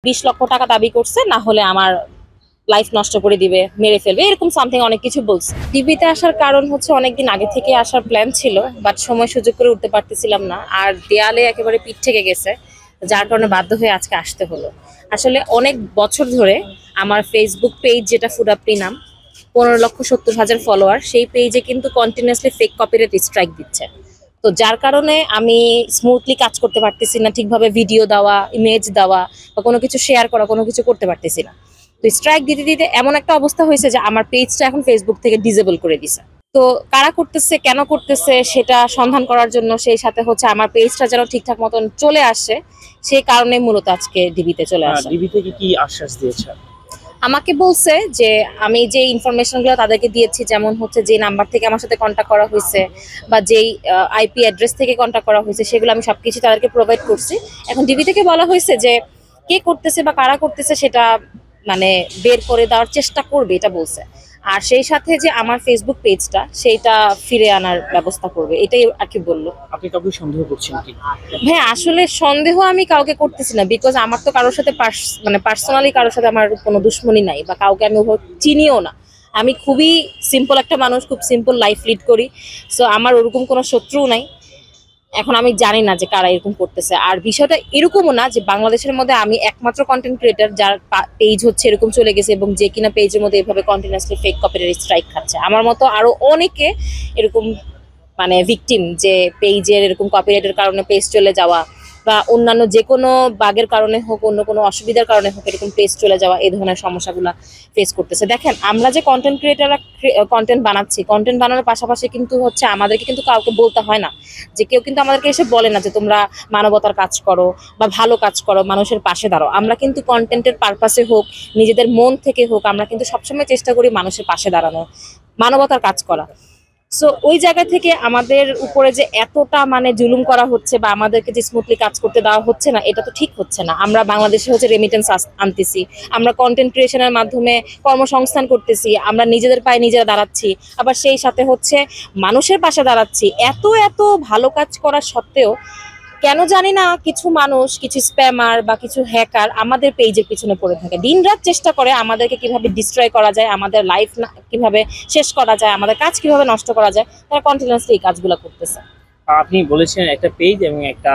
20 লক্ষ টাকা দাবি করছে, না হলে আমার লাইফ নষ্ট করে দিবে, মেরে ফেলবে, এরকম সামথিং অনেক কিছু বলছে। টিভিতে আসার কারণ হচ্ছে অনেকদিন আগে থেকে আসার প্ল্যান ছিল, বাট সময় সুযোগ করে উঠতে পারতেছিলাম না, আর দেয়ালে একেবারে পিঠ থেকে গেছে, যার কারণে বাধ্য হয়ে আজকে আসতে হলো। আসলে অনেক বছর ধরে আমার ফেসবুক পেজ, যেটা ফুডাপ্পি নাম, 15,70,000 ফলোয়ার, সেই পেজে কিন্তু কন্টিনিউয়াসলি ফেক কপিরাইট স্ট্রাইক দিচ্ছে। তো যার কারণে আমি স্মুথলি কাজ করতে পারতেছি না, ঠিকভাবে ভিডিও দেওয়া, ইমেজ দেওয়া বা কোনো কিছু শেয়ার করা, কোনো কিছু করতে পারতেছি না। তো স্ট্রাইক দিতে দিতে এমন একটা অবস্থা হয়েছে যে আমার পেজটা এখন ফেসবুক থেকে ডিসেবল করে দিছে। তো কারা করতেছে, কেন করতেছে, সেটা সন্ধান করার জন্য, সেই সাথে হচ্ছে আমার পেজটা যেন ঠিকঠাক মতন চলে আসে, সেই কারণে মূলত আজকে ডিবিতে চলে আসে। ডিবি থেকে কি আশ্বাস দিয়েছে? আমাকে বলছে যে আমি যে ইনফরমেশনগুলো তাদেরকে দিয়েছি, যেমন হচ্ছে যে নাম্বার থেকে আমার সাথে কন্ট্যাক্ট করা হয়েছে বা যেই আইপি অ্যাড্রেস থেকে কন্ট্যাক্ট করা হয়েছে, সেগুলো আমি সবকিছু তাদেরকে প্রোভাইড করছি। এখন ডিবি থেকে বলা হয়েছে যে কে করতেছে বা কারা করতেছে সেটা মানে বের করে দেওয়ার চেষ্টা করবে, এটা বলছে। আর সেই সাথে যে আমার ফেসবুক পেজটা, সেইটা ফিরে আনার ব্যবস্থা করবে, এটাই আর কি বললো। আপনি কাউকে সন্দেহ করছেন কি? হ্যাঁ, আসলে সন্দেহ আমি কাউকে করতেছি না, বিকজ আমার তো কারোর সাথে মানে পার্সোনালি কারোর সাথে আমার কোনো দুশ্মনী নাই, বা কাউকে আমি চিনিও না। আমি খুবই সিম্পল একটা মানুষ, খুব সিম্পল লাইফ লিড করি। সো আমার ওরকম কোনো শত্রু নাই। এখন আমি জানি না যে কারা এরকম করতেছে, আর বিষয়টা এরকমও না যে বাংলাদেশের মধ্যে আমি একমাত্র কন্টেন্ট ক্রিয়েটার যার পেজ হচ্ছে এরকম চলে গেছে, এবং যে কিনা পেজের মধ্যে এভাবে কন্টিনিউয়াসলি ফেক কপিরাইট স্ট্রাইক খাচ্ছে। আমার মতো আরো অনেকে এরকম মানে ভিকটিম, যে পেজের এরকম কপিরাইটের কারণে পেজ চলে যাওয়া, বা অন্যান্য যে কোনো বাগের কারণে হোক, অন্য কোনো অসুবিধার কারণে হোক, এরকম পেজ চলে যাওয়া, এই ধরনের সমস্যাগুলো ফেস করতেছে। দেখেন, আমরা যে কন্টেন্ট ক্রিয়েটাররা কন্টেন্ট বানাচ্ছি, কন্টেন্ট বানানোর পাশাপাশি কিন্তু হচ্ছে আমাদেরকে কিন্তু কাউকে বলতে হয় না, যে কেউ কিন্তু আমাদেরকে এসে বলে না যে তোমরা মানবতার কাজ করো বা ভালো কাজ করো, মানুষের পাশে দাঁড়াও। আমরা কিন্তু কন্টেন্টের পারপাসে হোক, নিজেদের মন থেকে হোক, আমরা কিন্তু সবসময় চেষ্টা করি মানুষের পাশে দাঁড়ানো, মানবতার কাজ করা। সো ওই জায়গা থেকে আমাদের উপরে যে এতটা মানে জুলুম করা হচ্ছে, বা আমাদেরকে যে স্মুথলি কাজ করতে দেওয়া হচ্ছে না, এটা তো ঠিক হচ্ছে না। আমরা বাংলাদেশে হচ্ছে রেমিটেন্স আনতেছি, আমরা কন্টেন্ট ক্রিয়েশনের মাধ্যমে কর্মসংস্থান করতেছি, আমরা নিজেদের পায়ে নিজেরা দাঁড়াচ্ছি, আবার সেই সাথে হচ্ছে মানুষের পাশে দাঁড়াচ্ছি। এত এত ভালো কাজ করা সত্ত্বেও কেন জানি না কিছু মানুষ, কিছু স্প্যামার বা কিছু হ্যাকার আমাদের পেজের পিছনে পড়ে থাকে, দিনরাত চেষ্টা করে আমাদেরকে কিভাবে ডিস্ট্রয় করা যায়, আমাদের লাইফ কিভাবে শেষ করা যায়, আমাদের কাজ কিভাবে নষ্ট করা যায়, তারা কন্টিনিউয়াসলি এই কাজগুলো করতেছে। আপনি বলেছেন একটা পেজ এবং একটা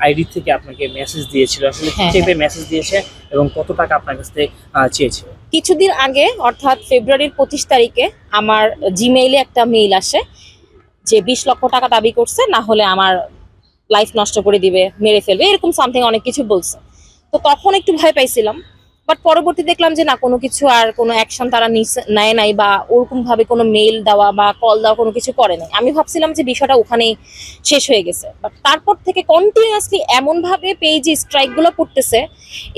আইডি থেকে আপনাকে মেসেজ দিয়েছিল, আসলে কি টাইপের মেসেজ দিয়েছে এবং কত টাকা আপনার কাছ থেকে চেয়েছে? কিছুদিন আগে, অর্থাৎ ফেব্রুয়ারির 25 তারিখে আমার জিমেইলে একটা মেইল আসে যে 20 লক্ষ টাকা দাবি করছে, না হলে আমার লাইফ নষ্ট করে দিবে, মেরে ফেলবে, এরকম সামথিং অনেক কিছু বলছে। তো তখন একটু ভয় পাইছিলাম, বাট পরবর্তী দেখলাম যে না, কোনো কিছু আর কোনো অ্যাকশন তারা নেয় নাই, বা ওরকম ভাবে কোনো মেইল দেওয়া বা কল দেওয়া কোনো কিছু করে নাই। আমি ভাবছিলাম যে বিষয়টা ওখানেই শেষ হয়ে গেছে, বাট তারপর থেকে কন্টিনিউয়াসলি এমনভাবে পেজে স্ট্রাইকগুলো করতেছে,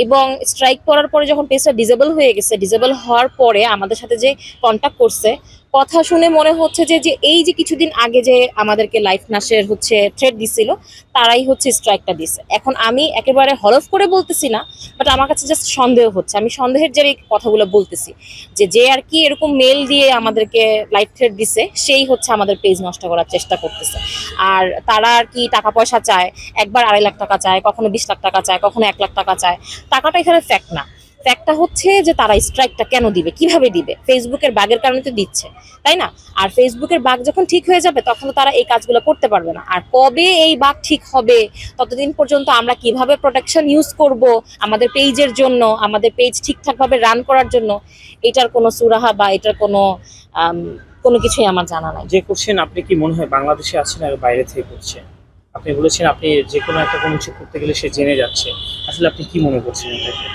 এবং স্ট্রাইক করার পরে যখন পেজটা ডিসেবল হয়ে গেছে, ডিসেবল হওয়ার পরে আমাদের সাথে যে কন্ট্যাক্ট করছে, কথা শুনে মনে হচ্ছে যে এই যে কিছুদিন আগে যে আমাদেরকে লাইফ নাশের হচ্ছে থ্রেট দিছিল, তারাই হচ্ছে স্ট্রাইকটা দিছে। এখন আমি একেবারে হলফ করে বলতেছি না, বাট আমার কাছে জাস্ট সন্দেহ হচ্ছে, আমি সন্দেহের যে কথাগুলো বলতেছি, যে আর কি এরকম মেল দিয়ে আমাদেরকে লাইফ থ্রেট দিছে, সেই হচ্ছে আমাদের পেজ নষ্ট করার চেষ্টা করতেছে। আর তারা আর কি টাকা পয়সা চায়, একবার 2.5 লাখ টাকা চায়, কখনো 20 লাখ টাকা চায়, কখনো 1 লাখ টাকা চায়। টাকাটা এখানে ফ্যাক্ট না, ফ্যাক্টটা হচ্ছে যে তারা স্ট্রাইকটা কেন দিবে, কিভাবে দিবে, ফেসবুকের বাগের কারণে তো দিচ্ছে, তাই না? আর ফেসবুকের বাগ যখন ঠিক হয়ে যাবে, তখন তারা এই কাজগুলো করতে পারবে না। আর কবে এই বাগ ঠিক হবে, ততদিন পর্যন্ত আমরা কিভাবে প্রোটেকশন ইউজ করব আমাদের পেজের জন্য, আমাদের পেজ ঠিকঠাকভাবে রান করার জন্য, এটার কোনো সুরাহা বা এটার কোনো কিছুই আমার জানা নাই। যে করছেন, আপনি কি মনে হয় বাংলাদেশে আছেন আর বাইরে থেকে করছেন? আপনি বলেছেন আপনি যে কোনো একটা কোনো কিছু করতে গেলে সে জেনে যাচ্ছে, আসলে আপনি কি মনে করছেন এটাকে?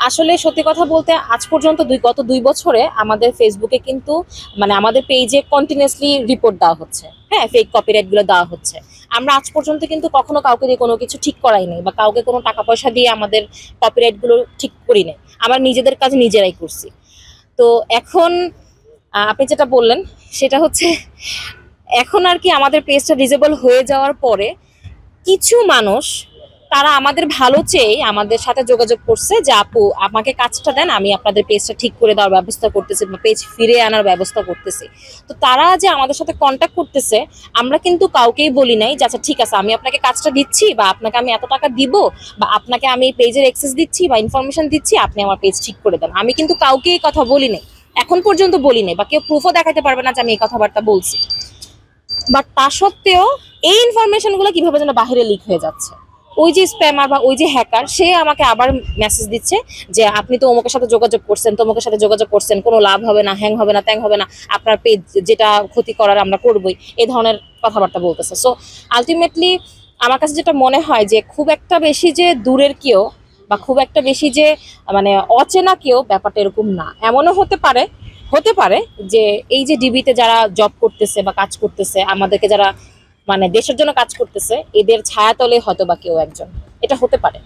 আসলে সত্যি কথা বলতে, আজ পর্যন্ত গত 2 বছরে আমাদের ফেসবুকে কিন্তু মানে আমাদের পেজে কন্টিনিউয়াসলি রিপোর্ট দেওয়া হচ্ছে, হ্যাঁ, ফেক কপিরাইটগুলো দেওয়া হচ্ছে। আমরা আজ পর্যন্ত কিন্তু কখনো কাউকে দিয়ে কোনো কিছু ঠিক করাই নাই, বা কাউকে কোনো টাকা পয়সা দিয়ে আমাদের কপিরাইটগুলো ঠিক করি নাই, আমরা নিজেদের কাজ নিজেরাই করছি। তো এখন আপনি যেটা বললেন সেটা হচ্ছে, এখন আর কি আমাদের পেজটা ডিসেবল হয়ে যাওয়ার পরে কিছু মানুষ তারা আমাদের ভালো চেয়ে আমাদের সাথে যোগাযোগ করছে যে আপু আমাকে কাজটা দেন, আমি আপনাদের পেজটা ঠিক করে দেওয়ার ব্যবস্থা করতেছি বা পেজ ফিরে আনার ব্যবস্থা করতেছি। তো তারা যে আমাদের সাথে কন্ট্যাক্ট করতেছে, আমরা কিন্তু কাউকেই বলি নাই যে আচ্ছা ঠিক আছে আমি আপনাকে কাজটা দিচ্ছি বা আপনাকে আমি এত টাকা দিব বা আপনাকে আমি পেজের অ্যাক্সেস দিচ্ছি বা ইনফরমেশন দিচ্ছি, আপনি আমার পেজ ঠিক করে দেন। আমি কিন্তু কাউকে এই কথা বলি নাই, এখন পর্যন্ত বলি নাই, বা কেউ প্রুফও দেখাতে পারবে না যে আমি এই কথাবার্তা বলছি। বাট তা সত্ত্বেও এই ইনফরমেশনগুলো কিভাবে যেন বাইরে লিক হয়ে যাচ্ছে। ওই যে স্প্যামার বা ওই যে হ্যাকার, সে আমাকে আবার মেসেজ দিচ্ছে যে আপনি তো অমুকের সাথে যোগাযোগ করছেন, তমুকের সাথে যোগাযোগ করছেন, কোনো লাভ হবে না, হ্যাং হবে না, ত্যাং হবে না, আপনার পেজ যেটা ক্ষতি করার আমরা করবই, এই ধরনের কথাবার্তা বলতেছে। সো আলটিমেটলি আমার কাছে যেটা মনে হয় যে খুব একটা বেশি যে দূরের কেউ বা খুব একটা বেশি যে মানে অচেনা কেউ, ব্যাপারটা এরকম না। এমনও হতে পারে যে এই যে ডিবিতে যারা জব করতেছে বা কাজ করতেছে, আমাদেরকে যারা মানে দেশের জন্য কাজ করতেছে, এদের ছায়াতলে হয়তো বা কেউ একজন, এটা হতে পারে।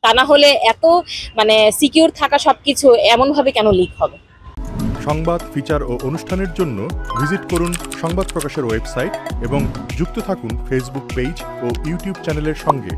তা না হলে এত মানে সিকিউর থাকা সবকিছু এমন ভাবে কেন লিক হবে? সংবাদ, ফিচার ও অনুষ্ঠানের জন্য ভিজিট করুন সংবাদ প্রকাশের ওয়েবসাইট এবং যুক্ত থাকুন ফেসবুক পেজ ও ইউটিউব চ্যানেলের সঙ্গে।